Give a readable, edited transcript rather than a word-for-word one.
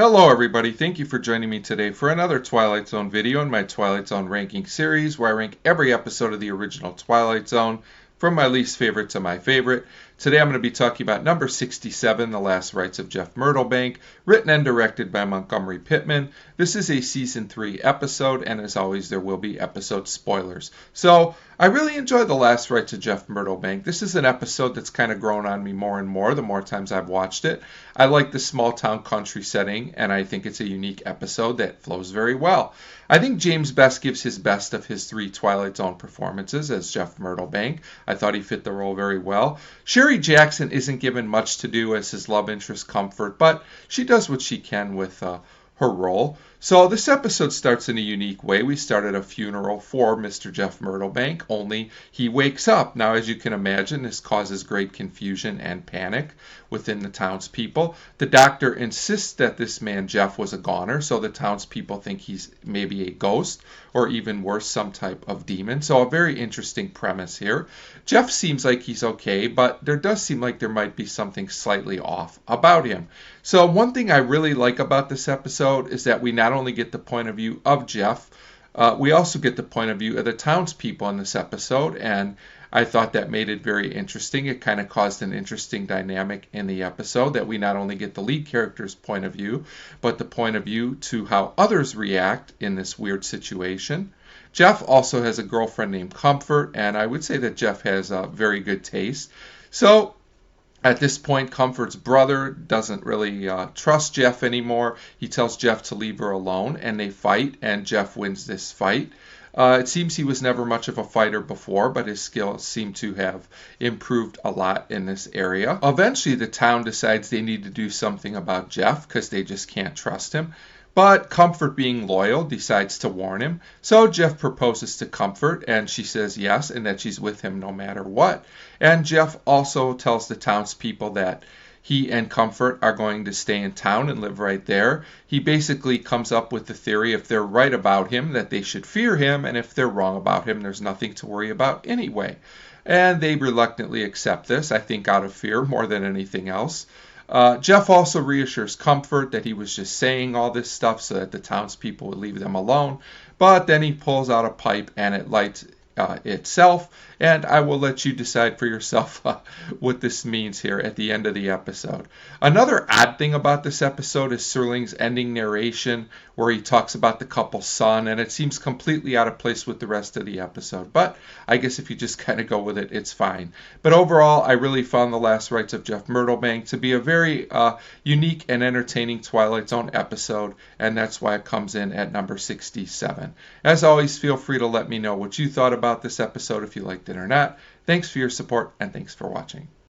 Hello everybody, thank you for joining me today for another Twilight Zone video in my Twilight Zone ranking series where I rank every episode of the original Twilight Zone from my least favorite to my favorite. Today I'm going to be talking about number 67, The Last Rites of Jeff Myrtlebank, written and directed by Montgomery Pittman. This is a season 3 episode, and as always there will be episode spoilers. So I really enjoy The Last Rites of Jeff Myrtlebank. This is an episode that's kind of grown on me more and more the more times I've watched it. I like the small town country setting, and I think it's a unique episode that flows very well. I think James Best gives his best of his 3 Twilight Zone performances as Jeff Myrtlebank. I thought he fit the role very well. Sherry Jackson isn't given much to do as his love interest Comfort, but she does what she can with her role. So this episode starts in a unique way. We start at a funeral for Mr. Jeff Myrtlebank, only he wakes up. Now, as you can imagine, this causes great confusion and panic within the townspeople. The doctor insists that this man Jeff was a goner, so the townspeople think he's maybe a ghost, or even worse, some type of demon. So a very interesting premise here. Jeff seems like he's okay, but there does seem like there might be something slightly off about him. So one thing I really like about this episode is that we not only get the point of view of Jeff, we also get the point of view of the townspeople in this episode, and I thought that made it very interesting. It kind of caused an interesting dynamic in the episode that we not only get the lead character's point of view, but the point of view to how others react in this weird situation. Jeff also has a girlfriend named Comfort, and I would say that Jeff has a very good taste. So at this point, Comfort's brother doesn't really trust Jeff anymore. He tells Jeff to leave her alone, and they fight, and Jeff wins this fight. It seems he was never much of a fighter before, but his skills seem to have improved a lot in this area. Eventually, the town decides they need to do something about Jeff because they just can't trust him. But Comfort, being loyal, decides to warn him. So Jeff proposes to Comfort, and she says yes, and that she's with him no matter what. And Jeff also tells the townspeople that he and Comfort are going to stay in town and live right there. He basically comes up with the theory, if they're right about him, that they should fear him, and if they're wrong about him, there's nothing to worry about anyway. And they reluctantly accept this, I think out of fear more than anything else. Jeff also reassures Comfort that he was just saying all this stuff so that the townspeople would leave them alone. But then he pulls out a pipe and it lights itself. And I will let you decide for yourself what this means here at the end of the episode. Another odd thing about this episode is Serling's ending narration where he talks about the couple's son, and it seems completely out of place with the rest of the episode. But I guess if you just kind of go with it, it's fine. But overall, I really found The Last Rites of Jeff Myrtlebank to be a very unique and entertaining Twilight Zone episode, and that's why it comes in at number 67. As always, feel free to let me know what you thought about this episode if you liked it or not. Thanks for your support, and thanks for watching.